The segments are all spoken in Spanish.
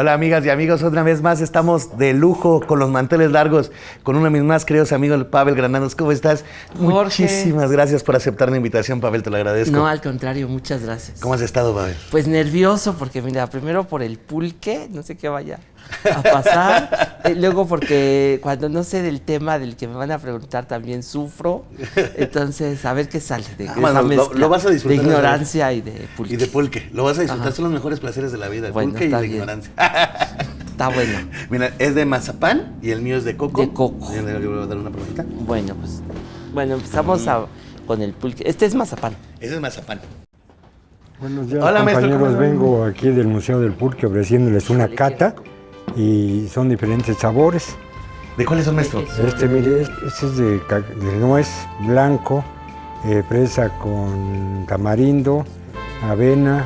Hola amigas y amigos, otra vez más estamos de lujo con los manteles largos, con uno de mis más queridos amigos, Pavel Granados. ¿Cómo estás? Jorge. Muchísimas gracias por aceptar la invitación, Pavel, te lo agradezco. No, al contrario, muchas gracias. ¿Cómo has estado, Pavel? Pues nervioso porque mira, primero por el pulque, no sé qué vaya a pasar, luego porque cuando no sé del tema del que me van a preguntar también sufro, entonces a ver qué sale de esa mezcla lo vas a disfrutar, de ignorancia y de pulque. Y de pulque, lo vas a disfrutar. Ajá. Son los mejores placeres de la vida, el Bueno, pulque y la bien. ignorancia. Está bueno. Mira, es de mazapán y el mío es de coco. De coco. Yo le voy a dar una probadita. Bueno, pues empezamos con el pulque. Este es mazapán. Ese es mazapán. Buenos días, Hola, maestro, ¿cómo compañeros. están? Vengo aquí del Museo del Pulque ofreciéndoles una cata y son diferentes sabores. ¿De cuáles son, maestro? Mire, este es de nuez blanco, fresa con tamarindo, avena,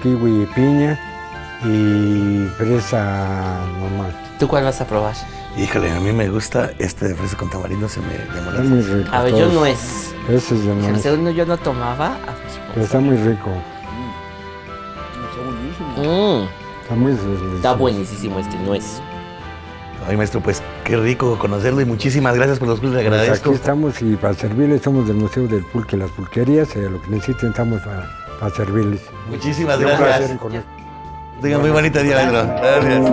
kiwi y piña y fresa normal. ¿Tú cuál vas a probar? Híjole, a mí me gusta este de fresa con tamarindo, se me llamó la Está muy rico. A ver, yo todos. nuez. Ese es de El nuez, segundo yo no tomaba. pero está muy rico. Está muy delicioso. Está buenísimo este nuez. Ay, maestro, pues qué rico conocerlo y muchísimas gracias por los cursos, le Pues agradezco. aquí estamos y para servirles somos del Museo del Pulque, las pulquerías, lo que necesiten estamos para servirles. Muchísimas Un gracias. placer conocer. Tenga muy bonito día, maestro. Gracias.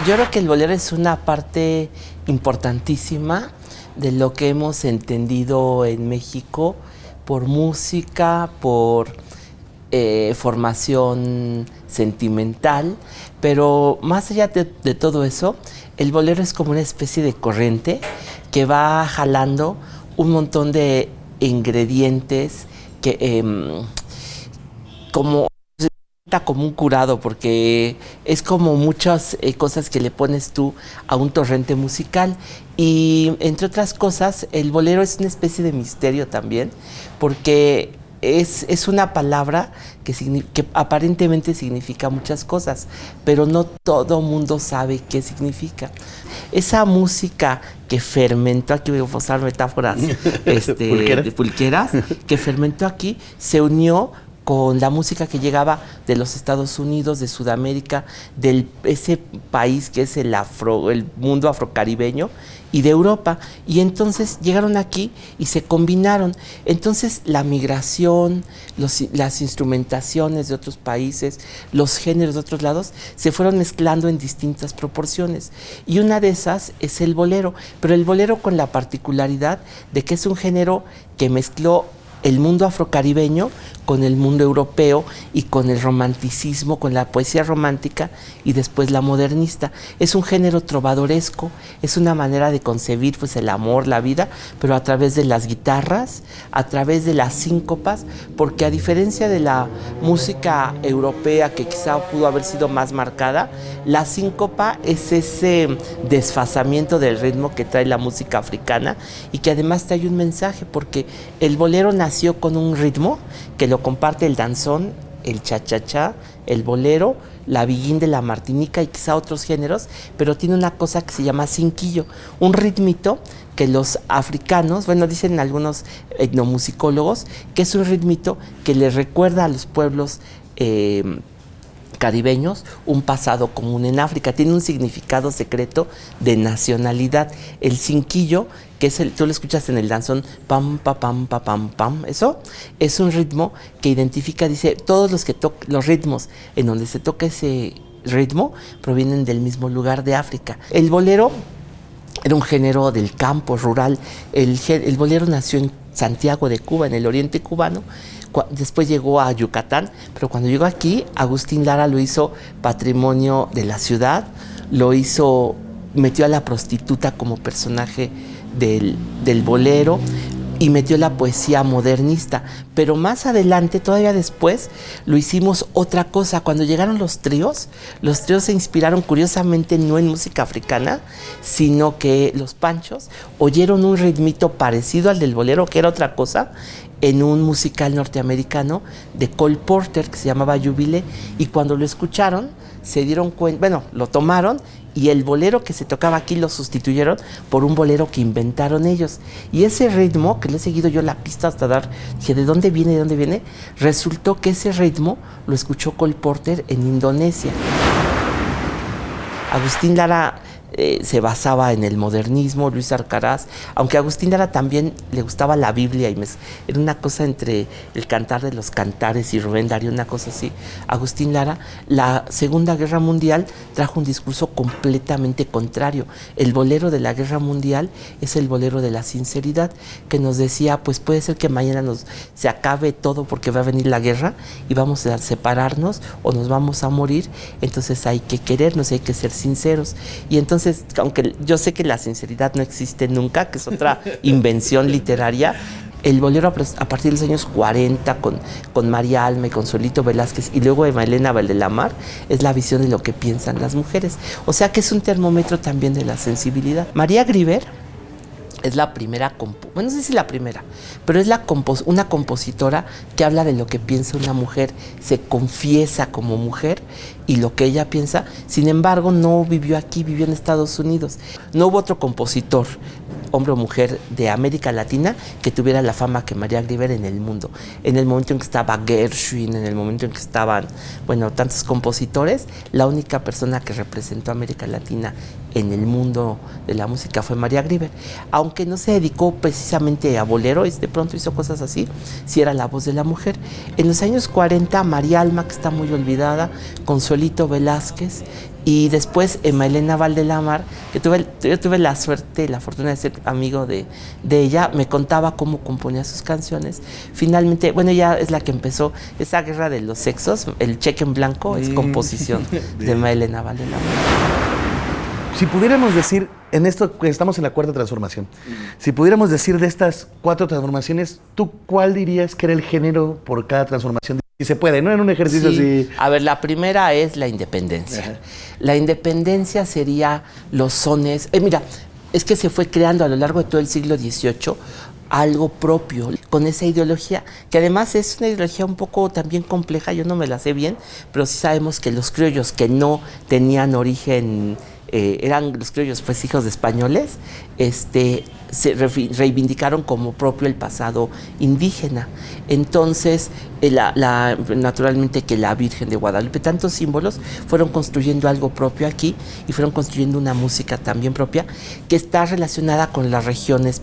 Yo creo que el bolero es una parte importantísima de lo que hemos entendido en México por música, por formación sentimental, pero más allá de todo eso, el bolero es como una especie de corriente que va jalando un montón de ingredientes que como un curado, porque es como muchas cosas que le pones tú a un torrente musical y entre otras cosas el bolero es una especie de misterio también, porque es una palabra que aparentemente significa muchas cosas, pero no todo mundo sabe qué significa. Esa música que fermentó aquí, voy a usar metáforas de pulqueras, que fermentó aquí, se unió con la música que llegaba de los Estados Unidos, de Sudamérica, de ese país que es el mundo afrocaribeño, y de Europa. Y entonces llegaron aquí y se combinaron. Entonces la migración, las instrumentaciones de otros países, los géneros de otros lados, se fueron mezclando en distintas proporciones. Y una de esas es el bolero, pero el bolero con la particularidad de que es un género que mezcló el mundo afrocaribeño con el mundo europeo y con el romanticismo, con la poesía romántica y después la modernista. Es un género trovadoresco, es una manera de concebir pues el amor, la vida, pero a través de las guitarras, a través de las síncopas, porque a diferencia de la música europea que quizá pudo haber sido más marcada, la síncopa es ese desfasamiento del ritmo que trae la música africana y que además trae un mensaje, porque el bolero nació con un ritmo que lo comparte el danzón, el cha-cha-cha, el bolero, la biguín de la Martinica y quizá otros géneros, pero tiene una cosa que se llama cinquillo, un ritmito que los africanos, bueno, dicen algunos etnomusicólogos, que es un ritmito que les recuerda a los pueblos caribeños un pasado común en África, tiene un significado secreto de nacionalidad. El cinquillo, que es tú lo escuchas en el danzón, pam, pa, pam, pa, pam, pam, eso es un ritmo que identifica, dice, todos los ritmos en donde se toca ese ritmo provienen del mismo lugar de África. El bolero era un género del campo rural. El bolero nació en Santiago de Cuba, en el oriente cubano. Después llegó a Yucatán, pero cuando llegó aquí, Agustín Lara lo hizo patrimonio de la ciudad, metió a la prostituta como personaje del bolero y metió la poesía modernista. Pero más adelante, todavía después, lo hicimos otra cosa. Cuando llegaron los tríos se inspiraron curiosamente no en música africana, sino que los panchos oyeron un ritmito parecido al del bolero, que era otra cosa, en un musical norteamericano de Cole Porter que se llamaba Jubilee, y cuando lo escucharon se dieron cuenta, bueno, lo tomaron y el bolero que se tocaba aquí lo sustituyeron por un bolero que inventaron ellos. Y ese ritmo, que le he seguido yo la pista hasta dar, dije, ¿de dónde viene? ¿De dónde viene? Resultó que ese ritmo lo escuchó Cole Porter en Indonesia. Agustín Lara se basaba en el modernismo, Luis Alcaraz, aunque a Agustín Lara también le gustaba la Biblia, era una cosa entre el Cantar de los Cantares y Rubén Darío, una cosa así. Agustín Lara, la Segunda Guerra Mundial trajo un discurso completamente contrario. El bolero de la Guerra Mundial es el bolero de la sinceridad, que nos decía, pues puede ser que mañana se acabe todo porque va a venir la guerra y vamos a separarnos o nos vamos a morir, entonces hay que querernos, hay que ser sinceros. Y entonces, aunque yo sé que la sinceridad no existe nunca, que es otra invención literaria, el bolero a partir de los años 40 con María Alma y con Solito Velázquez y luego Emma Elena Valdelamar es la visión de lo que piensan las mujeres. O sea que es un termómetro también de la sensibilidad. María Grieber es la primera, bueno, no sé si la primera, pero es una compositora que habla de lo que piensa una mujer, se confiesa como mujer y lo que ella piensa. Sin embargo, no vivió aquí, vivió en Estados Unidos. No hubo otro compositor, hombre o mujer, de América Latina que tuviera la fama que María Grieber en el mundo. En el momento en que estaba Gershwin, en el momento en que estaban, bueno, tantos compositores, la única persona que representó a América Latina en el mundo de la música fue María Grieber. Aunque no se dedicó precisamente a bolero, de pronto hizo cosas así, sí era la voz de la mujer. En los años 40, María Alma, que está muy olvidada, Consuelito Velázquez, y después Emma Elena Valdelamar, que yo tuve la suerte, la fortuna de ser amigo de ella, me contaba cómo componía sus canciones. Finalmente, bueno, ella es la que empezó esa guerra de los sexos, el cheque en blanco es composición de Emma Elena Valdelamar. Si pudiéramos decir, en esto que estamos en la cuarta transformación, si pudiéramos decir de estas 4 transformaciones, ¿tú cuál dirías que era el género por cada transformación? Si se puede, ¿no? En un ejercicio así. A ver, la primera es la independencia. Ajá. La independencia sería los sones. Mira, es que se fue creando a lo largo de todo el siglo XVIII algo propio, con esa ideología, que además es una ideología un poco también compleja, yo no me la sé bien, pero sí sabemos que los criollos que no tenían origen, eran los criollos pues hijos de españoles, se reivindicaron como propio el pasado indígena. Entonces, naturalmente que la Virgen de Guadalupe, tantos símbolos, fueron construyendo algo propio aquí y fueron construyendo una música también propia que está relacionada con las regiones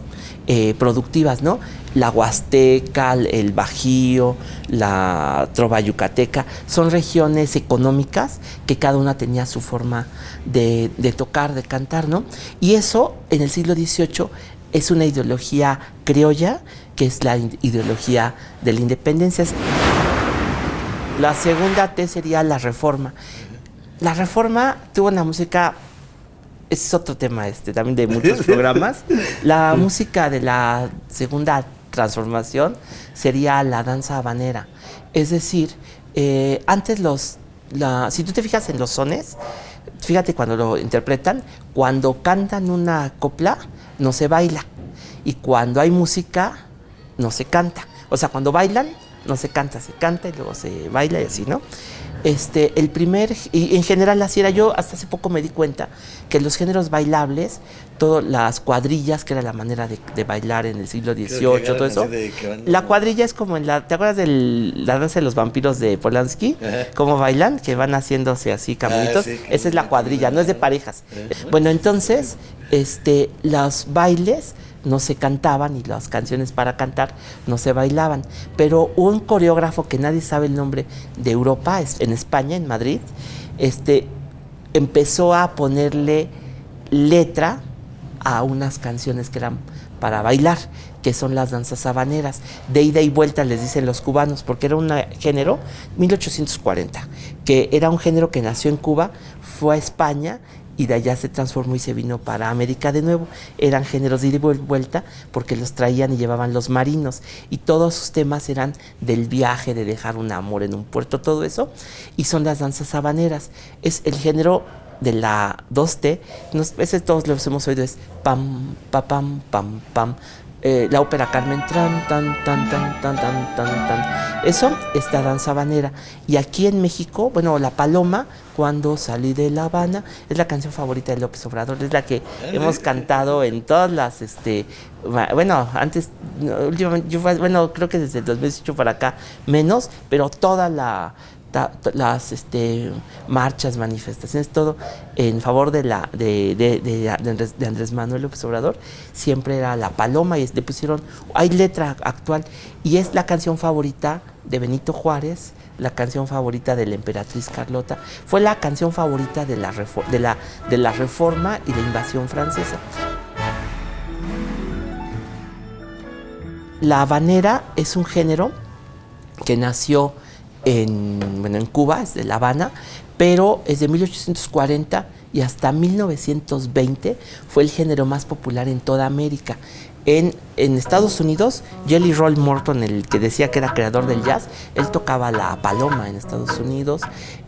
productivas, ¿no? La Huasteca, el Bajío, la Trova Yucateca, son regiones económicas que cada una tenía su forma de tocar, de cantar, ¿no? Y eso en el siglo XVIII es una ideología criolla, que es la ideología de la independencia. La segunda T sería la Reforma. La Reforma tuvo una música, ese es otro tema también de muchos programas. La música de la segunda transformación sería la danza habanera. Es decir, antes si tú te fijas en los sones, fíjate cuando lo interpretan, cuando cantan una copla, no se baila. Y cuando hay música, no se canta. O sea, cuando bailan, no se canta y luego se baila y así, ¿no? Y en general así era. Yo hasta hace poco me di cuenta que los géneros bailables, todas las cuadrillas, que era la manera de bailar en el siglo XVIII, todo eso. La cuadrilla es como ¿te acuerdas de la danza de los vampiros de Polanski? Ajá. Cómo bailan, que van haciéndose así caminitos. Sí, esa es la cuadrilla, no es de parejas. Bueno, entonces, los bailes no se cantaban y las canciones para cantar no se bailaban. Pero un coreógrafo que nadie sabe el nombre de Europa, en España, en Madrid, empezó a ponerle letra a unas canciones que eran para bailar, que son las danzas habaneras. De ida y vuelta les dicen los cubanos, porque era un género, 1840, que era un género que nació en Cuba, fue a España, y de allá se transformó y se vino para América de nuevo. Eran géneros de ida y vuelta porque los traían y llevaban los marinos y todos sus temas eran del viaje, de dejar un amor en un puerto, todo eso, y son las danzas habaneras. Es el género de la 2T, ese todos los hemos oído, es pam, pa, pam, pam, pam, la ópera Carmen, tan, tan, tan, tan, tan, tan, tan, tan. Eso es la danza habanera. Y aquí en México, bueno, La Paloma, Cuando salí de La Habana, es la canción favorita de López Obrador, es la que hemos cantado en todas las, bueno, antes, últimamente, bueno, creo que desde el 2018 para acá, menos, pero toda las marchas, manifestaciones, todo en favor de Andrés Manuel López Obrador, siempre era La Paloma, y le pusieron, hay letra actual, y es la canción favorita de Benito Juárez, la canción favorita de la emperatriz Carlota, fue la canción favorita de la Reforma y la invasión francesa. La habanera es un género que nació en Cuba, es de La Habana, pero es de 1840 y hasta 1920 fue el género más popular en toda América. En Estados Unidos, Jelly Roll Morton, el que decía que era creador del jazz, él tocaba la paloma en Estados Unidos.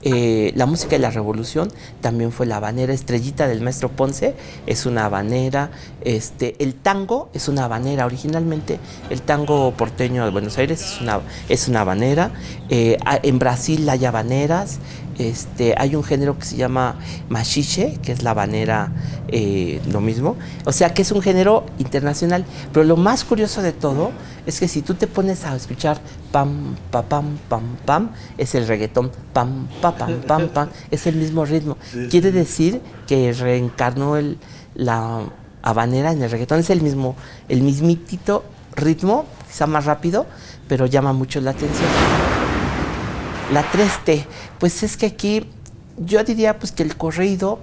La música de la revolución también fue la habanera. Estrellita del maestro Ponce es una habanera. El tango es una habanera. Originalmente el tango porteño de Buenos Aires es una habanera. En Brasil hay habaneras. Hay un género que se llama machiche, que es la habanera, lo mismo. O sea que es un género internacional. Pero lo más curioso de todo es que si tú te pones a escuchar pam, pa, pam, pam, pam, es el reggaetón, pam, pa, pam, pam, pam, es el mismo ritmo. Quiere decir que reencarnó la habanera en el reggaetón. Es el mismitito ritmo, quizá más rápido, pero llama mucho la atención. La 3T, pues es que aquí yo diría pues que el corrido,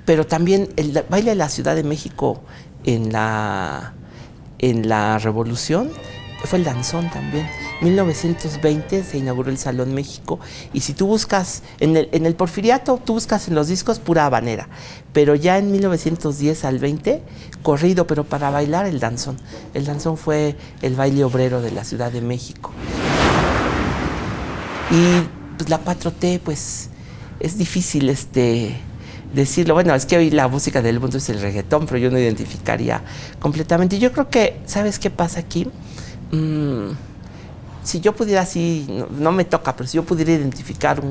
pero también el baile de la Ciudad de México en la Revolución fue el danzón también. 1920 se inauguró el Salón México, y si tú buscas en el Porfiriato, tú buscas en los discos pura habanera, pero ya en 1910 al 20 corrido, pero para bailar el danzón. El danzón fue el baile obrero de la Ciudad de México. Y pues la 4T, pues es difícil decirlo. Bueno, es que hoy la música del mundo es el reggaetón, pero yo no identificaría completamente. Yo creo que, ¿sabes qué pasa aquí? Si yo pudiera así, no me toca, pero si yo pudiera identificar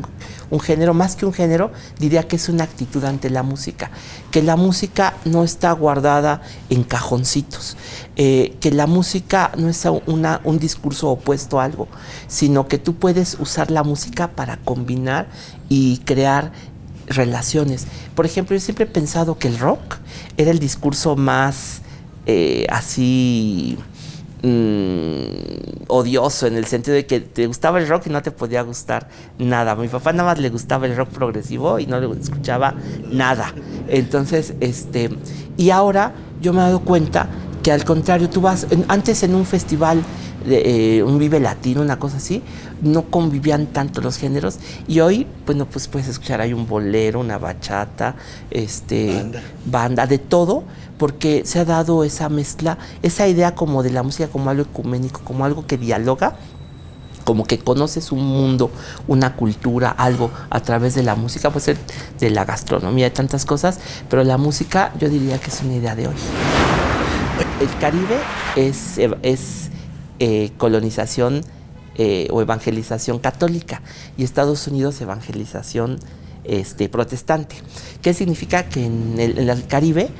un género, más que un género, diría que es una actitud ante la música, que la música no está guardada en cajoncitos, que la música no es un discurso opuesto a algo, sino que tú puedes usar la música para combinar y crear relaciones. Por ejemplo, yo siempre he pensado que el rock era el discurso más así odioso, en el sentido de que te gustaba el rock y no te podía gustar nada. A mi papá nada más le gustaba el rock progresivo y no le escuchaba nada. Entonces, y ahora yo me he dado cuenta que al contrario, tú vas, antes en un festival, un Vive Latino, una cosa así, no convivían tanto los géneros, y hoy, bueno, pues puedes escuchar, hay un bolero, una bachata, banda, de todo, porque se ha dado esa mezcla, esa idea como de la música como algo ecuménico, como algo que dialoga, como que conoces un mundo, una cultura, algo a través de la música, puede ser de la gastronomía, de tantas cosas, pero la música yo diría que es una idea de hoy. El Caribe es colonización o evangelización católica, y Estados Unidos evangelización protestante. ¿Qué significa? Que en el Caribe,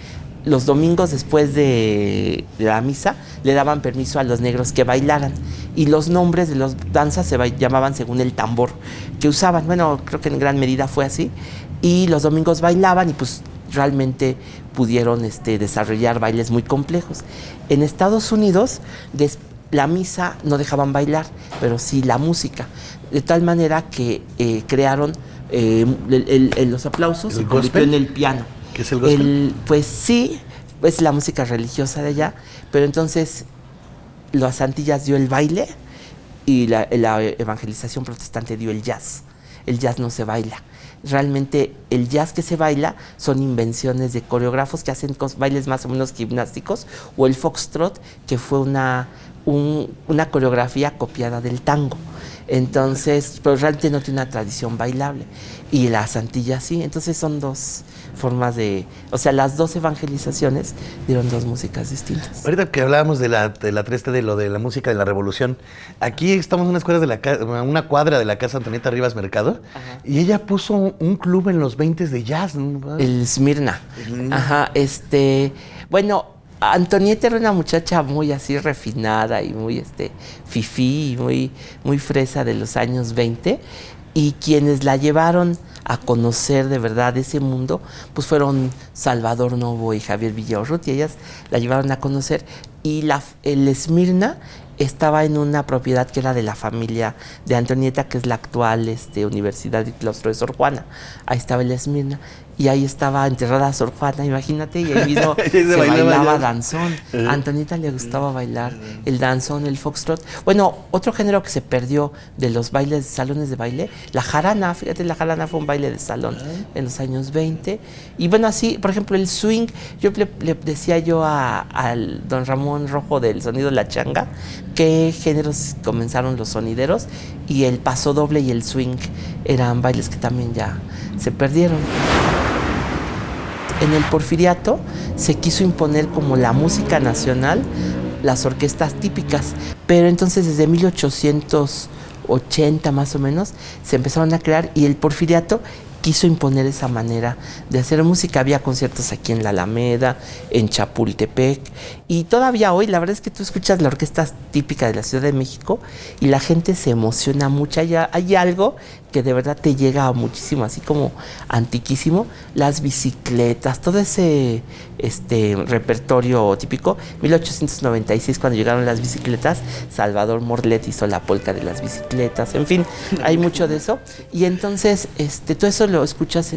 los domingos después de la misa le daban permiso a los negros que bailaran, y los nombres de las danzas se llamaban según el tambor que usaban. Bueno, creo que en gran medida fue así, y los domingos bailaban, y pues realmente pudieron desarrollar bailes muy complejos. En Estados Unidos, la misa no dejaban bailar, pero sí la música, de tal manera que crearon los aplausos, se convirtió en el piano. ¿Qué es el gospel? Pues sí, es la música religiosa de allá, pero entonces las Antillas dio el baile y la evangelización protestante dio el jazz. El jazz no se baila. Realmente el jazz que se baila son invenciones de coreógrafos que hacen bailes más o menos gimnásticos, o el foxtrot, que fue una coreografía copiada del tango. Entonces, pero realmente no tiene una tradición bailable. Y las Antillas sí, entonces son dos formas de... O sea, las dos evangelizaciones dieron dos músicas distintas. Ahorita que hablábamos de la 3T, de lo de la música de la revolución, aquí estamos en una cuadra de la casa Antonieta Rivas Mercado, ajá, y ella puso un club en los 20 de jazz, ¿no? El Smirna. Ajá, bueno, Antonieta era una muchacha muy así refinada y muy fifí y muy fresa de los años 20, y quienes la llevaron a conocer de verdad ese mundo, pues fueron Salvador Novo y Javier Villaurrutia, y ellas la llevaron a conocer, y el Esmirna estaba en una propiedad que era de la familia de Antonieta, que es la actual Universidad y Claustro de Sor Juana. Ahí estaba el Esmirna, y ahí estaba enterrada Sor Juana, imagínate, y ahí mismo se bailaba danzón. A Antonieta le gustaba bailar el danzón, el foxtrot. Bueno, otro género que se perdió de los bailes, salones de baile, la jarana. Fíjate, la jarana fue un baile de salón en los años 20. Y bueno, así, por ejemplo, el swing, yo le decía yo al don Ramón Rojo del Sonido de la Changa, qué géneros comenzaron los sonideros, y el paso doble y el swing eran bailes que también ya se perdieron. En el Porfiriato se quiso imponer como la música nacional, las orquestas típicas, pero entonces desde 1880 más o menos se empezaron a crear, y el Porfiriato quiso imponer esa manera de hacer música. Había conciertos aquí en la Alameda, en Chapultepec, y todavía hoy la verdad es que tú escuchas la orquesta típica de la Ciudad de México y la gente se emociona mucho. Hay algo que de verdad te llega muchísimo, así como antiquísimo, las bicicletas, todo ese repertorio típico. 1896, cuando llegaron las bicicletas, Salvador Morlet hizo la polca de las bicicletas, en fin, hay mucho de eso, y entonces todo eso lo escuchas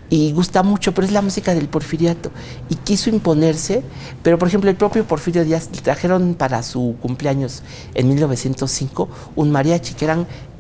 y gusta mucho, pero es la música del Porfiriato, y quiso imponerse. Pero por ejemplo el propio Porfirio Díaz trajeron para su cumpleaños en 1905 un mariachi,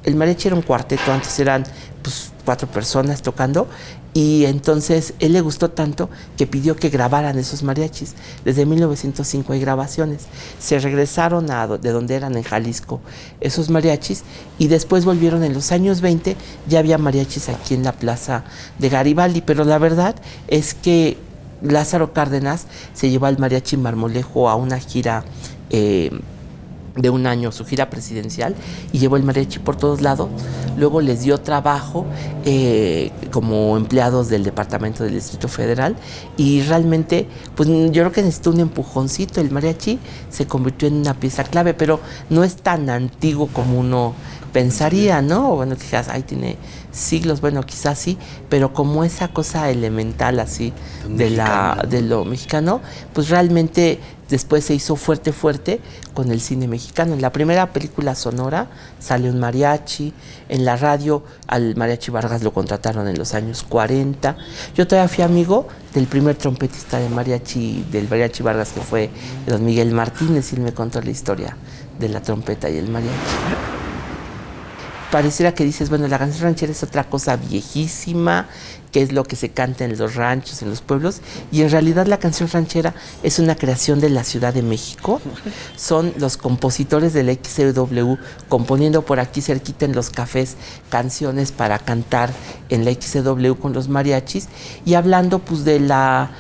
el mariachi era un cuarteto, antes eran pues 4 personas tocando, y entonces él le gustó tanto que pidió que grabaran esos mariachis. Desde 1905 hay grabaciones. Se regresaron de donde eran, en Jalisco, esos mariachis, y después volvieron en los años 20, ya había mariachis aquí en la plaza de Garibaldi, pero la verdad es que Lázaro Cárdenas se llevó al mariachi Marmolejo a una gira de un año, su gira presidencial, y llevó el mariachi por todos lados. Luego les dio trabajo como empleados del Departamento del Distrito Federal, y realmente pues yo creo que necesitó un empujoncito. El mariachi se convirtió en una pieza clave, pero no es tan antiguo como uno pensaría, ¿no? Bueno, quizás ahí tiene siglos, bueno, quizás sí, pero como esa cosa elemental así de lo mexicano, pues realmente después se hizo fuerte con el cine mexicano. En la primera película sonora sale un mariachi, en la radio al mariachi Vargas lo contrataron en los años 40. Yo todavía fui amigo del primer trompetista del mariachi Vargas, que fue don Miguel Martínez, y él me contó la historia de la trompeta y el mariachi. Pareciera que dices, bueno, la canción ranchera es otra cosa viejísima, que es lo que se canta en los ranchos, en los pueblos, y en realidad la canción ranchera es una creación de la Ciudad de México. Son los compositores del XCW componiendo por aquí cerquita en los cafés canciones para cantar en la XCW con los mariachis, y hablando pues de la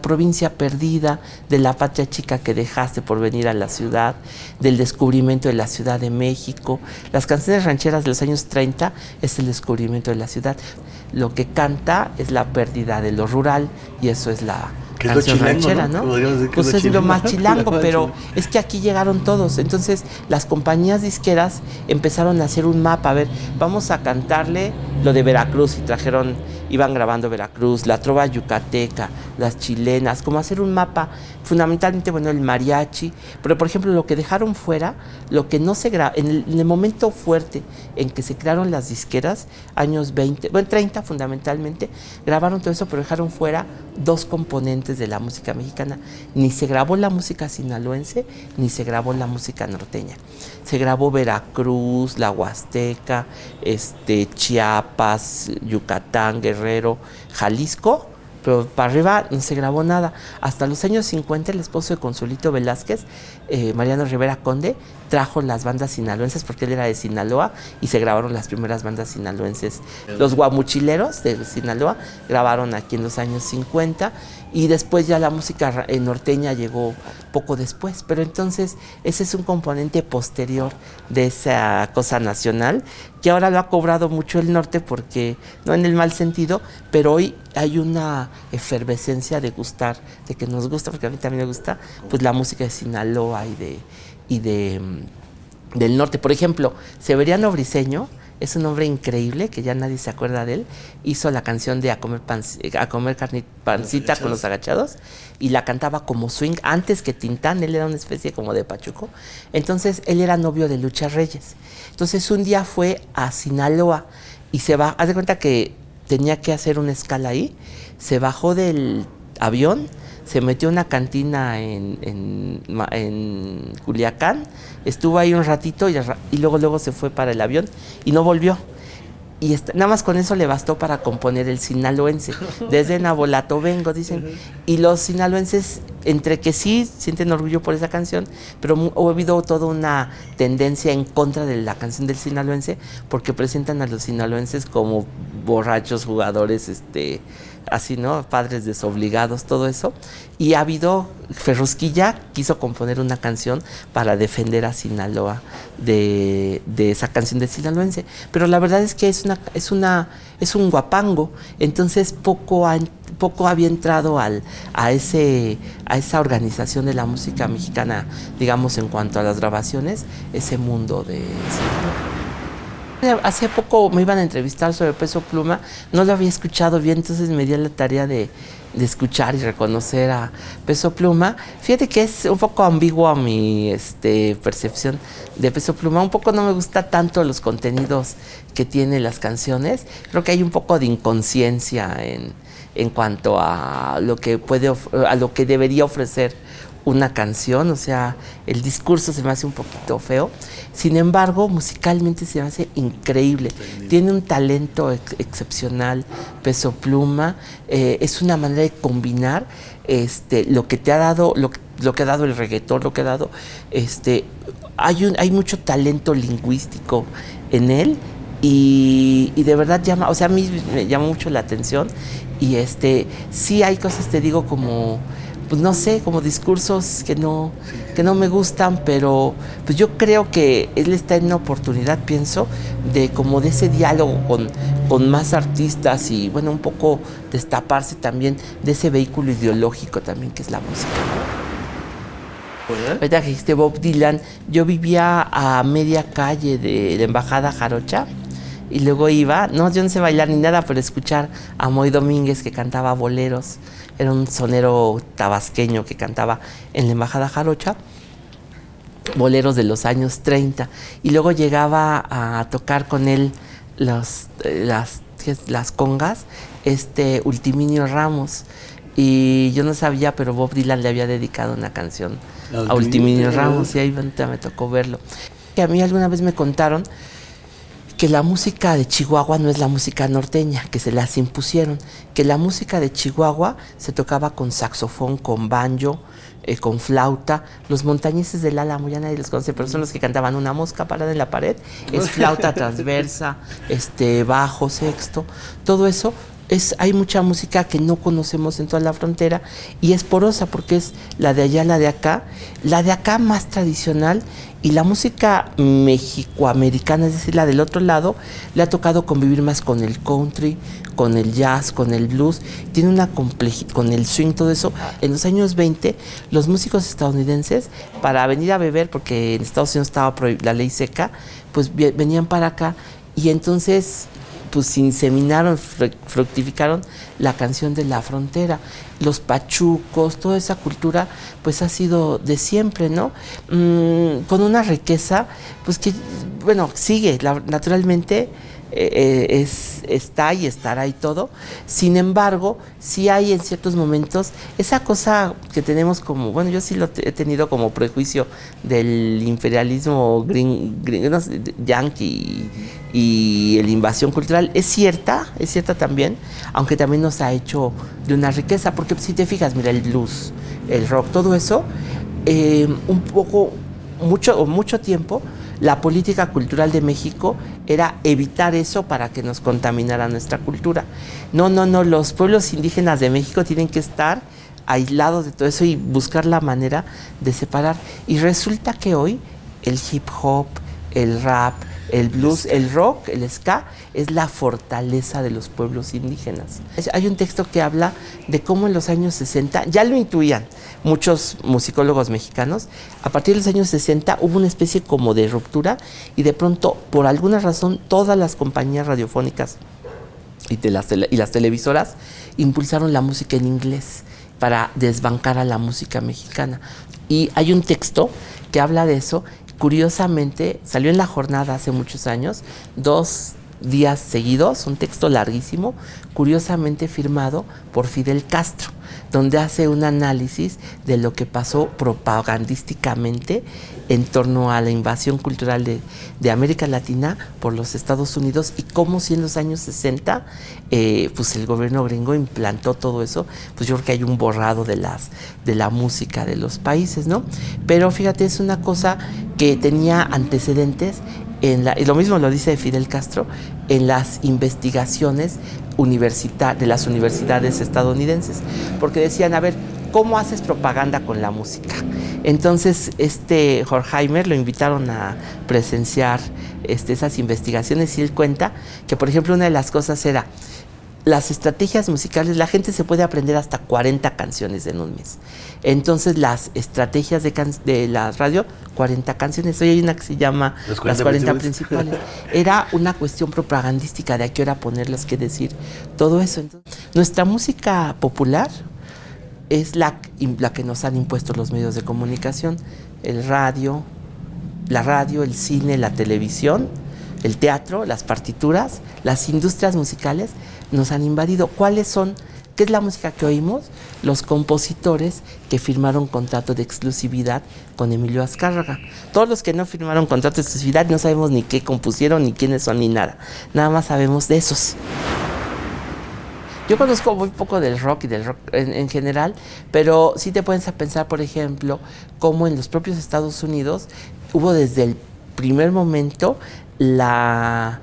provincia perdida, de la patria chica que dejaste por venir a la ciudad, del descubrimiento de la Ciudad de México. Las canciones rancheras de los años 30 es el descubrimiento de la ciudad. Lo que canta es la pérdida de lo rural, y eso es la canción ranchera, ¿no? Pues es lo más chilango, pero es que aquí llegaron todos. Entonces las compañías disqueras empezaron a hacer un mapa. A ver, vamos a cantarle lo de Veracruz, y iban grabando Veracruz, la trova yucateca, las chilenas, como hacer un mapa. Fundamentalmente, bueno, el mariachi, pero por ejemplo lo que dejaron fuera, lo que no se graba, en el momento fuerte en que se crearon las disqueras, años 20, bueno, 30 fundamentalmente, grabaron todo eso, pero dejaron fuera 2 componentes de la música mexicana. Ni se grabó la música sinaloense, ni se grabó la música norteña. Se grabó Veracruz, la Huasteca, Chiapas, Yucatán, Guerrero, Jalisco, pero para arriba no se grabó nada. Hasta los años 50 el esposo de Consuelito Velázquez, Mariano Rivera Conde, trajo las bandas sinaloenses porque él era de Sinaloa y se grabaron las primeras bandas sinaloenses. Los guamuchileros de Sinaloa grabaron aquí en los años 50 y después ya la música norteña llegó poco después, pero entonces ese es un componente posterior de esa cosa nacional que ahora lo ha cobrado mucho el norte porque, no en el mal sentido, pero hoy hay una efervescencia de gustar, de que nos gusta, porque a mí también me gusta, pues la música de Sinaloa del norte. Por ejemplo, Severiano Briceño es un hombre increíble, que ya nadie se acuerda de él. Hizo la canción de A comer pancita con los agachados, y la cantaba como swing antes que Tintán. Él era una especie como de pachuco. Entonces, él era novio de Lucha Reyes. Entonces, un día fue a Sinaloa y se va, haz de cuenta que tenía que hacer una escala ahí, se bajó del avión, se metió a una cantina en Culiacán, estuvo ahí un ratito y luego se fue para el avión y no volvió. Y nada más con eso le bastó para componer el sinaloense. Desde Nabolato vengo, dicen. Y los sinaloenses, entre que sí sienten orgullo por esa canción, pero ha habido toda una tendencia en contra de la canción del sinaloense, porque presentan a los sinaloenses como borrachos, jugadores, así, ¿no? Padres desobligados, todo eso. Y ha habido, Ferrusquilla quiso componer una canción para defender a Sinaloa de esa canción del sinaloense. Pero la verdad es que es un guapango. Entonces poco había entrado a esa organización de la música mexicana, digamos, en cuanto a las grabaciones, ese mundo de Sinaloa. Hace poco me iban a entrevistar sobre Peso Pluma, no lo había escuchado bien, entonces me di la tarea de escuchar y reconocer a Peso Pluma. Fíjate que es un poco ambigua mi percepción de Peso Pluma, un poco no me gusta tanto los contenidos que tiene las canciones, creo que hay un poco de inconsciencia en cuanto a lo que debería ofrecer una canción, o sea, el discurso se me hace un poquito feo. Sin embargo, musicalmente se me hace increíble. Tiene un talento excepcional, Peso Pluma. Es una manera de combinar lo que te ha dado, lo que ha dado el reggaetón, lo que ha dado, hay mucho talento lingüístico en él. Y de verdad a mí me llama mucho la atención. Y sí hay cosas, te digo, como, pues no sé, como discursos que no me gustan, pero pues yo creo que él está en una oportunidad, pienso, de ese diálogo con más artistas y, bueno, un poco destaparse también de ese vehículo ideológico también que es la música. Ahorita que dijiste Bob Dylan, yo vivía a media calle de la Embajada Jarocha. Y luego iba, yo no sé bailar ni nada, pero escuchar a Moy Domínguez, que cantaba boleros. Era un sonero tabasqueño que cantaba en la Embajada Jarocha, boleros de los años 30. Y luego llegaba a tocar con él las congas, Ultiminio Ramos. Y yo no sabía, pero Bob Dylan le había dedicado una canción a Ultiminio Ramos, y ahí me tocó verlo. Que a mí alguna vez me contaron que la música de Chihuahua no es la música norteña, que se las impusieron, que la música de Chihuahua se tocaba con saxofón, con banjo, con flauta. Los montañeses del Álamo, ya nadie los conoce, pero son los que cantaban Una mosca parada en la pared, es flauta transversa, bajo, sexto, todo eso. Hay mucha música que no conocemos en toda la frontera y es porosa porque es la de allá, la de acá más tradicional, y la música mexicoamericana, es decir, la del otro lado, le ha tocado convivir más con el country, con el jazz, con el blues, tiene una complejidad, con el swing, todo eso. En los años 20, los músicos estadounidenses, para venir a beber, porque en Estados Unidos estaba la ley seca, pues venían para acá y entonces pues inseminaron, fructificaron la canción de la frontera. Los pachucos, toda esa cultura, pues ha sido de siempre, ¿no? Con una riqueza, pues que, bueno, sigue, naturalmente, está y estará y todo. Sin embargo, sí hay en ciertos momentos esa cosa que tenemos como, bueno, yo sí lo he tenido como prejuicio del imperialismo no sé, yanqui y la invasión cultural. Es cierta también, aunque también nos ha hecho de una riqueza, porque si te fijas, mira, el blues, el rock, todo eso, mucho tiempo, la política cultural de México era evitar eso para que nos contaminara nuestra cultura. No, los pueblos indígenas de México tienen que estar aislados de todo eso y buscar la manera de separar. Y resulta que hoy el hip hop, el rap, el blues, el rock, el ska, es la fortaleza de los pueblos indígenas. Hay un texto que habla de cómo en los años 60, ya lo intuían muchos musicólogos mexicanos, a partir de los años 60 hubo una especie como de ruptura y de pronto, por alguna razón, todas las compañías radiofónicas y las televisoras impulsaron la música en inglés para desbancar a la música mexicana. Y hay un texto que habla de eso. Curiosamente, salió en La Jornada hace muchos años, 2 días seguidos, un texto larguísimo, curiosamente firmado por Fidel Castro, donde hace un análisis de lo que pasó propagandísticamente en torno a la invasión cultural de América Latina por los Estados Unidos y cómo si en los años 60 pues el gobierno gringo implantó todo eso. Pues yo creo que hay un borrado de la música de los países, ¿no? Pero fíjate, es una cosa que tenía antecedentes y lo mismo lo dice Fidel Castro, en las investigaciones de las universidades estadounidenses, porque decían, a ver, ¿cómo haces propaganda con la música? Entonces, Horkheimer lo invitaron a presenciar esas investigaciones y él cuenta que, por ejemplo, una de las cosas era las estrategias musicales. La gente se puede aprender hasta 40 canciones en un mes. Entonces, las estrategias de la radio, 40 canciones. Hoy hay una que se llama Las 40 principales. Era una cuestión propagandística de a qué hora ponerlas, qué decir, todo eso. Entonces, nuestra música popular es la que nos han impuesto los medios de comunicación, la radio, el cine, la televisión, el teatro, las partituras, las industrias musicales nos han invadido. ¿Cuáles son? ¿Qué es la música que oímos? Los compositores que firmaron contrato de exclusividad con Emilio Azcárraga. Todos los que no firmaron contrato de exclusividad no sabemos ni qué compusieron, ni quiénes son, ni nada. Nada más sabemos de esos. Yo conozco muy poco del rock y del rock en general, pero sí te puedes pensar, por ejemplo, cómo en los propios Estados Unidos hubo desde el primer momento la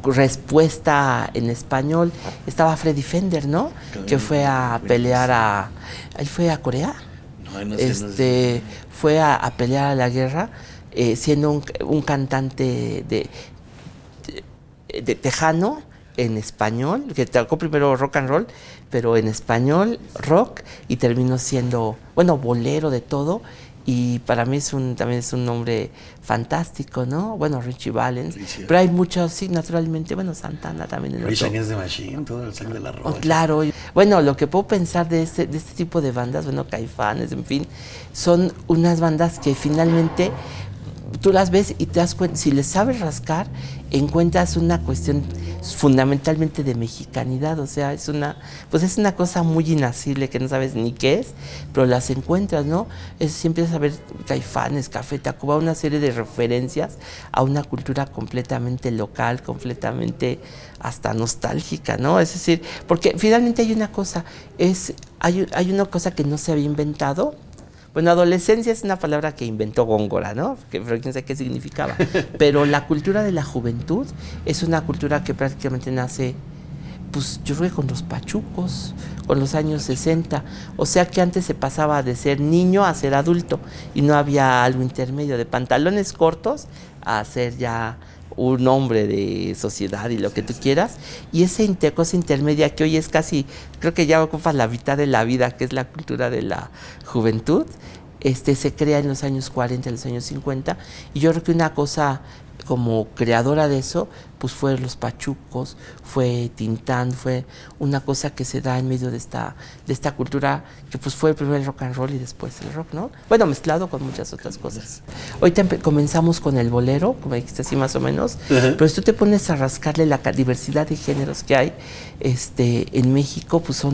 respuesta en español. Estaba Freddy Fender, ¿no? Que fue a pelear ¿Él fue a Corea? No sé. Fue a pelear a la guerra, siendo un cantante de tejano, en español, que tocó primero rock and roll, pero en español, rock, y terminó siendo, bolero de todo. Y para mí también es un nombre fantástico, ¿no? Bueno, Richie Valens. Pero hay muchos, sí, naturalmente, Santana también. Rage Against the Machine, todo el sangre de la roca. Claro. Bueno, lo que puedo pensar de este tipo de bandas, Caifanes, en fin, son unas bandas que finalmente tú las ves y te das cuenta, si les sabes rascar, encuentras una cuestión fundamentalmente de mexicanidad. O sea, es una cosa muy inacible que no sabes ni qué es, pero las encuentras, ¿no? Si empiezas a ver Caifanes, Café Tacuba, una serie de referencias a una cultura completamente local, completamente hasta nostálgica, ¿no? Es decir, porque finalmente hay una cosa que no se había inventado. Bueno, adolescencia es una palabra que inventó Góngora, ¿no? Pero quién sabe qué significaba. Pero la cultura de la juventud es una cultura que prácticamente nace, pues yo creo que con los pachucos, con los años 60. O sea que antes se pasaba de ser niño a ser adulto y no había algo intermedio, de pantalones cortos a ser ya un hombre de sociedad y lo que tú quieras. Y esa cosa intermedia que hoy es casi, creo que ya ocupa la mitad de la vida, que es la cultura de la juventud, se crea en los años 40, en los años 50. Y yo creo que una cosa como creadora de eso, pues fue Los Pachucos, fue Tintán, fue una cosa que se da en medio de esta cultura, que pues fue primero el rock and roll y después el rock, ¿no? Bueno, mezclado con muchas otras cosas. Ahorita comenzamos con el bolero, como dijiste así más o menos, pero si tú te pones a rascarle la diversidad de géneros que hay en México, pues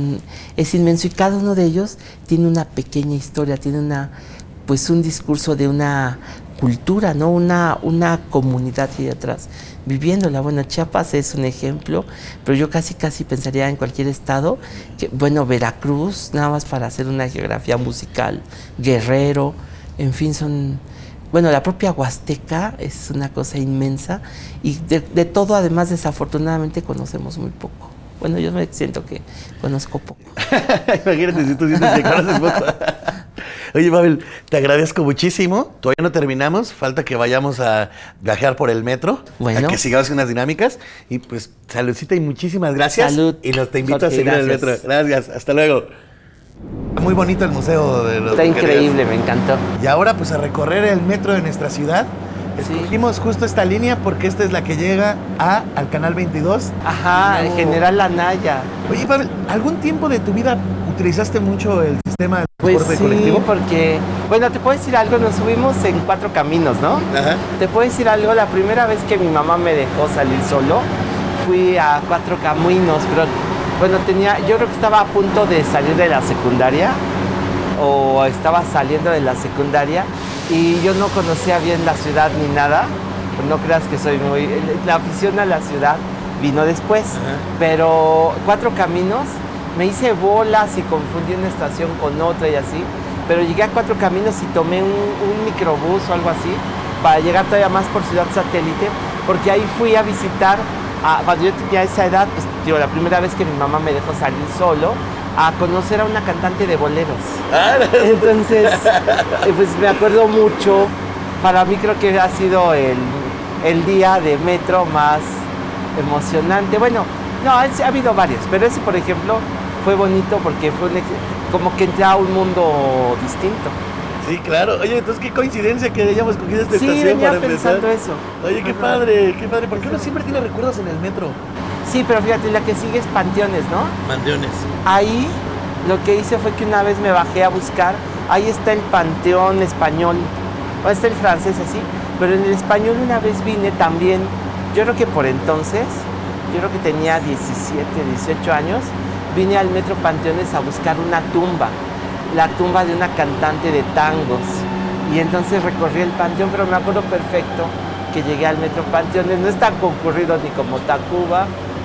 es inmenso, y cada uno de ellos tiene una pequeña historia, tiene un discurso de una cultura, ¿no? Una comunidad ahí atrás viviéndola. Bueno, Chiapas es un ejemplo, pero yo casi pensaría en cualquier estado, Veracruz, nada más para hacer una geografía musical, Guerrero, en fin, la propia Huasteca es una cosa inmensa, y de todo, además, desafortunadamente conocemos muy poco. Bueno, yo me siento que conozco poco. Imagínate si tú sientes que conoces poco. Oye, Mabel, te agradezco muchísimo. Todavía no terminamos. Falta que vayamos a viajar por el metro. Bueno. A que sigamos unas dinámicas. Y pues, saludcita y muchísimas gracias. Salud. Y te invito Jorge, a seguir en el metro. Gracias. Hasta luego. Muy bonito el museo de los Está Buquerías. increíble, me encantó. Y ahora, pues, a recorrer el metro de nuestra ciudad. Escogimos justo esta línea porque esta es la que llega al Canal 22. Ajá, el General Anaya. Oye, Pavel, ¿algún tiempo de tu vida utilizaste mucho el sistema de Pues transporte sí, colectivo? porque, te puedo decir algo, nos subimos en 4 caminos, ¿no? Ajá. Te puedo decir algo, la primera vez que mi mamá me dejó salir solo, fui a 4 caminos, pero yo creo que estaba a punto de salir de la secundaria, o estaba saliendo de la secundaria, y yo no conocía bien la ciudad ni nada. No creas que la afición a la ciudad vino después. Ajá. Pero 4 caminos, me hice bolas y confundí una estación con otra y así, pero llegué a 4 caminos y tomé un microbús o algo así para llegar todavía más por Ciudad Satélite, porque ahí fui a visitar, cuando yo tenía esa edad, pues la primera vez que mi mamá me dejó salir solo, a conocer a una cantante de boleros. Entonces, pues me acuerdo mucho. Para mí creo que ha sido el día de metro más emocionante. Ha habido varios, pero ese, por ejemplo, fue bonito porque fue como que entré a un mundo distinto. Sí, claro. Oye, entonces qué coincidencia que hayamos escogido esta estación venía para empezar. pensando eso. Oye, qué padre, qué padre. Porque uno siempre tiene recuerdos en el metro. Sí, pero fíjate, la que sigue es Panteones, ¿no? Panteones. Ahí lo que hice fue que una vez me bajé a buscar, ahí está el Panteón español, o está el francés así, pero en el español una vez vine también, yo creo que por entonces, yo creo que tenía 17, 18 años, vine al Metro Panteones a buscar una tumba, la tumba de una cantante de tangos, y entonces recorrí el Panteón, pero me acuerdo perfecto que llegué al Metro Panteones, no es tan concurrido ni como Tacuba,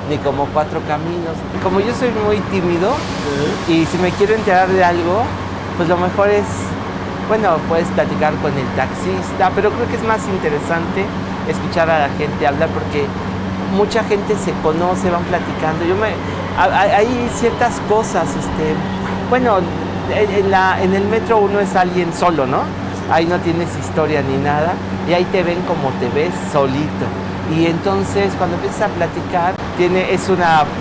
ni como 4 caminos. Como yo soy muy tímido y si me quiero enterar de algo, pues lo mejor es, puedes platicar con el taxista, pero creo que es más interesante escuchar a la gente hablar porque mucha gente se conoce, van platicando. Hay ciertas cosas, en el metro uno es alguien solo, ¿no? Ahí no tienes historia ni nada y ahí te ven como te ves solito. Y entonces cuando empiezas a platicar, es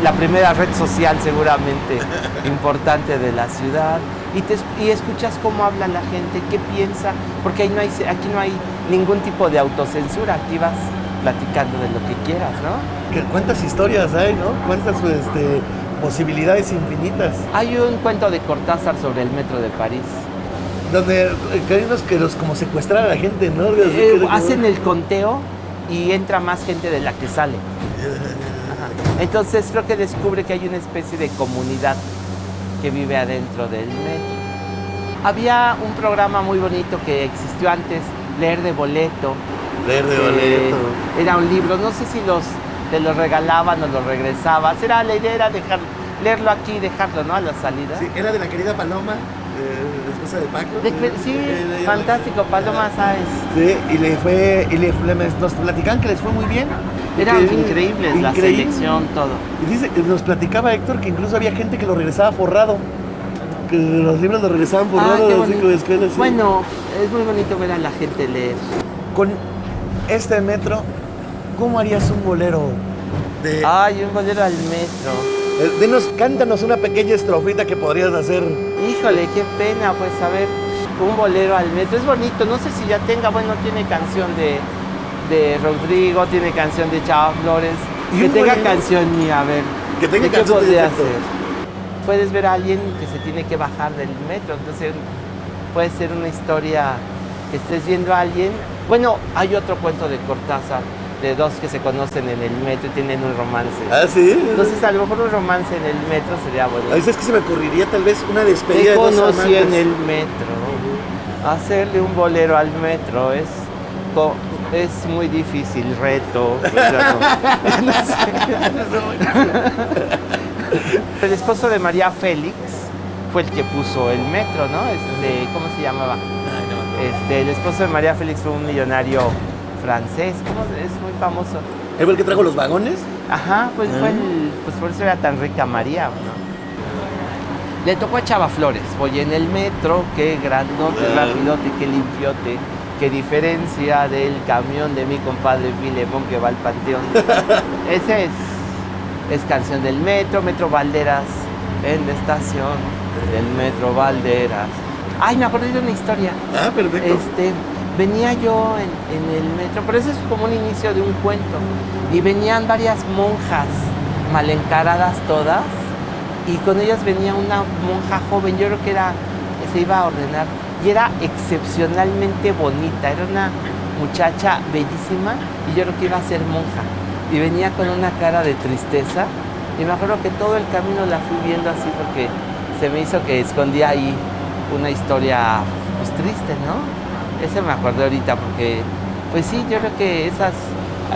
la primera red social seguramente importante de la ciudad y escuchas cómo habla la gente, qué piensa, porque aquí no hay ningún tipo de autocensura, aquí vas platicando de lo que quieras, ¿no? ¿Cuántas historias hay, no? ¿Cuántas posibilidades infinitas? Hay un cuento de Cortázar sobre el metro de París. Donde hay unos que como secuestrar a la gente, ¿no? Hacen el conteo y entra más gente de la que sale. Ajá. Entonces creo que descubre que hay una especie de comunidad que vive adentro del metro. Había un programa muy bonito que existió antes, Leer de Boleto. Leer de Boleto. Era un libro, no sé si te los regalaban o los regresabas. La idea era leerlo aquí y dejarlo, ¿no? A la salida. Sí, era de la querida Paloma, la esposa de Paco. Sí, fantástico, Paloma Sáez. Sí, y nos platicaban que les fue muy bien. Era increíble la selección, todo. Y nos platicaba Héctor que incluso había gente que lo regresaba forrado. Que los libros los regresaban forrados, así como de escuela. Sí. Bueno, es muy bonito ver a la gente leer. Con este metro, ¿cómo harías un bolero? Un bolero al metro. Cántanos una pequeña estrofita que podrías hacer. Híjole, qué pena, pues, a ver, un bolero al metro. Es bonito, no sé si ya tiene canción de Rodrigo, tiene canción de Chava Flores. ¿Y Que un tenga bolero? canción mía, a ver. Que tenga ¿de qué canción de podría ese ser? Puedes ver a alguien que se tiene que bajar del metro, entonces puede ser una historia que estés viendo a alguien. Bueno, hay otro cuento de Cortázar, de dos que se conocen en el metro y tienen un romance. Ah, ¿sí? Entonces a lo mejor un romance en el metro sería bueno. A veces que se me ocurriría tal vez una despedida Te de dos conocí amantes. en el metro. Hacerle un bolero al metro es muy difícil, reto. No sé. El esposo de María Félix fue el que puso el metro, ¿no? ¿Cómo se llamaba? El esposo de María Félix fue un millonario francés, es muy famoso. ¿Él fue el que trajo los vagones? Ajá, pues pues por eso era tan rica María, ¿no? Le tocó a Chava Flores, voy en el metro, qué grandote, rapidote, qué limpiote, qué diferencia del camión de mi compadre Filemón que va al panteón. Ese es canción del metro, Metro Valderas, en la estación del Metro Valderas. Ay, me acordé de una historia. Ah, perfecto. Venía yo en el metro, pero eso es como un inicio de un cuento. Y venían varias monjas mal encaradas todas, y con ellas venía una monja joven, yo creo que se iba a ordenar, y era excepcionalmente bonita, era una muchacha bellísima, y yo creo que iba a ser monja. Y venía con una cara de tristeza, y me acuerdo que todo el camino la fui viendo así porque se me hizo que escondía ahí una historia pues triste, ¿no? Eso me acuerdo ahorita porque, pues sí, yo creo que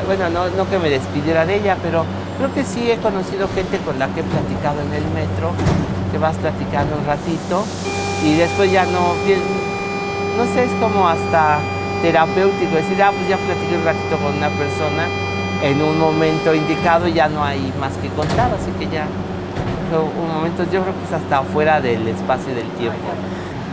bueno, no que me despidiera de ella, pero creo que sí he conocido gente con la que he platicado en el metro, que vas platicando un ratito y después ya no sé, es como hasta terapéutico, decir, pues ya platiqué un ratito con una persona en un momento indicado y ya no hay más que contar, así que ya fue un momento, yo creo que es hasta fuera del espacio y del tiempo.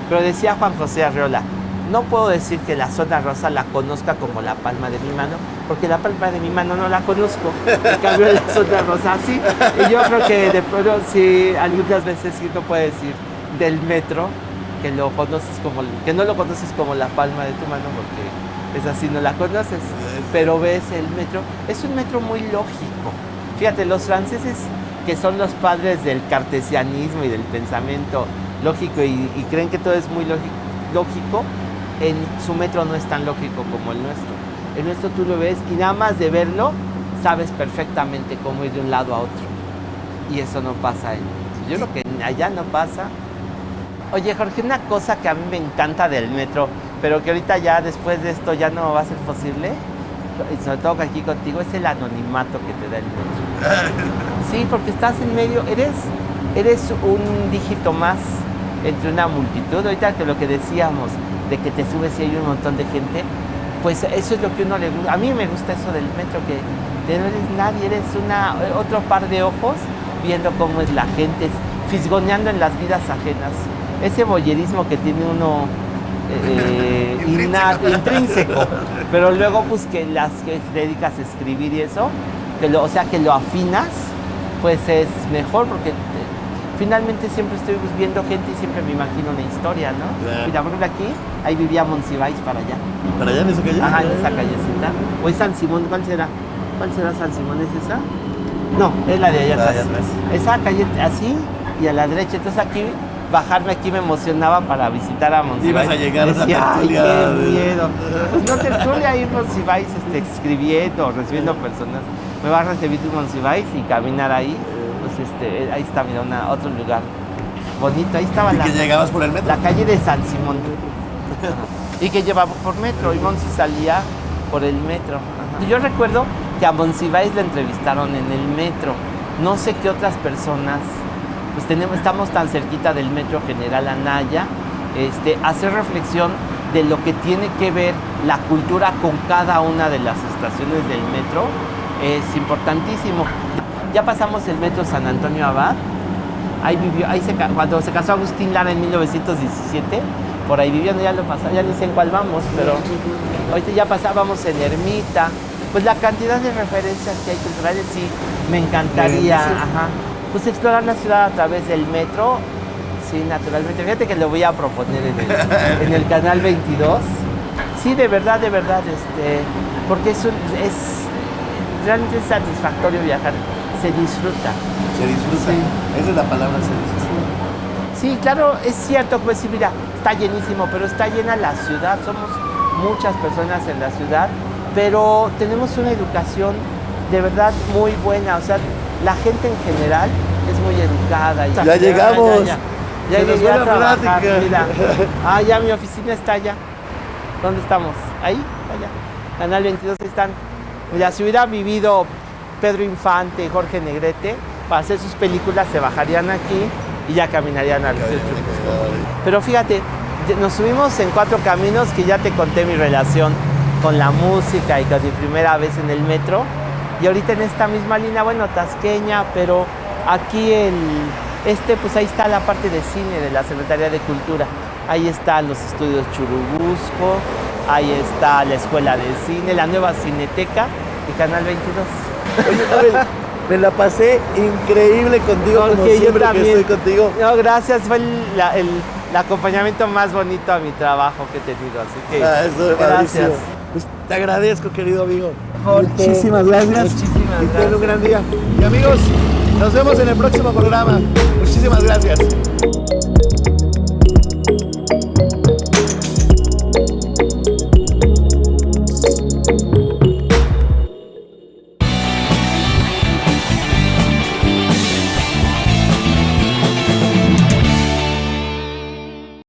Pero decía Juan José Arreola, no puedo decir que la zona rosa la conozca como la palma de mi mano, porque la palma de mi mano no la conozco, en cambio la zona rosa sí. Y yo creo que de pronto sí, algunas veces sí uno puede decir del metro, que no lo conoces como la palma de tu mano, porque esa sí no la conoces, pero ves el metro, es un metro muy lógico. Fíjate, los franceses, que son los padres del cartesianismo y del pensamiento lógico y creen que todo es muy lógico, en su metro no es tan lógico como el nuestro. El nuestro tú lo ves y nada más de verlo sabes perfectamente cómo ir de un lado a otro. Y eso no pasa yo creo que allá no pasa. Oye, Jorge, una cosa que a mí me encanta del metro, pero que ahorita ya después de esto ya no va a ser posible, y sobre todo aquí contigo, es el anonimato que te da el metro. Sí, porque estás en medio, eres un dígito más entre una multitud. Ahorita que lo que decíamos, de que te subes y hay un montón de gente, pues eso es lo que uno le gusta. A mí me gusta eso del metro, que no eres nadie, eres otro par de ojos viendo cómo es la gente, fisgoneando en las vidas ajenas. Ese voyerismo que tiene uno intrínseco, pero luego pues que te dedicas a escribir y eso, que lo afinas, pues es mejor porque finalmente siempre estoy viendo gente y siempre me imagino una historia, ¿no? Claro. Mira, por ejemplo aquí, ahí vivía Monsiváis para allá. ¿Para allá en esa calle? Ajá, en esa callecita. O es San Simón, ¿cuál será? ¿Cuál será San Simón? ¿Es esa? No, es la de allá atrás. Esa calle así y a la derecha. Entonces aquí, bajarme aquí me emocionaba para visitar a Monsiváis. Ibas a llegar a una Decía, tertulia. ¡ay, qué miedo! Pues no tertulia, ahí Monsiváis escribiendo, recibiendo personas. Me va a recibir Monsiváis y caminar ahí. Pues ahí está, mira, otro lugar bonito. Ahí estaba ¿Y que llegabas por el metro? la calle de San Simón. Y que llevaba por metro, y Monsi salía por el metro. Ajá. Yo recuerdo que a Monsiváis le entrevistaron en el metro. No sé qué otras personas, pues estamos tan cerquita del metro General Anaya, hacer reflexión de lo que tiene que ver la cultura con cada una de las estaciones del metro es importantísimo. Ya pasamos el metro San Antonio Abad, ahí vivió, cuando se casó Agustín Lara en 1917, por ahí viviendo, ya lo pasaba, ya ni sé en cuál vamos, pero ahorita ya pasábamos en Ermita. Pues la cantidad de referencias que hay culturales, sí, me encantaría, ajá. Pues explorar la ciudad a través del metro, sí, naturalmente. Fíjate que lo voy a proponer en el canal 22. Sí, de verdad, porque realmente es satisfactorio viajar, se disfruta. Se disfruta. Sí. Esa es la palabra, se disfruta. Sí, claro, es cierto, pues sí, mira, está llenísimo, pero está llena la ciudad, somos muchas personas en la ciudad, pero tenemos una educación de verdad muy buena, o sea, la gente en general es muy educada. Y Ya llegamos. Ya Se nos llegué fue a la trabajar, plática. mira. Ya mi oficina está allá. ¿Dónde estamos? Ahí, allá. Canal 22 están. Mira, si hubiera vivido Pedro Infante y Jorge Negrete, para hacer sus películas se bajarían aquí y ya caminarían al centro. Pero fíjate, nos subimos en 4 caminos, que ya te conté mi relación con la música y con mi primera vez en el metro. Y ahorita en esta misma línea, bueno, tasqueña, pero aquí pues ahí está la parte de cine de la Secretaría de Cultura. Ahí están los estudios Churubusco, ahí está la Escuela de Cine, la nueva Cineteca y Canal 22. Oye, Abel, me la pasé increíble contigo, como siempre que estoy contigo. No, gracias, fue el acompañamiento más bonito a mi trabajo que he tenido, así que Eso es gracias. Pues te agradezco, querido amigo. Jorge, Muchísimas gracias. muchísimas Y ten gracias. un gran día. Y amigos, nos vemos en el próximo programa. Muchísimas gracias.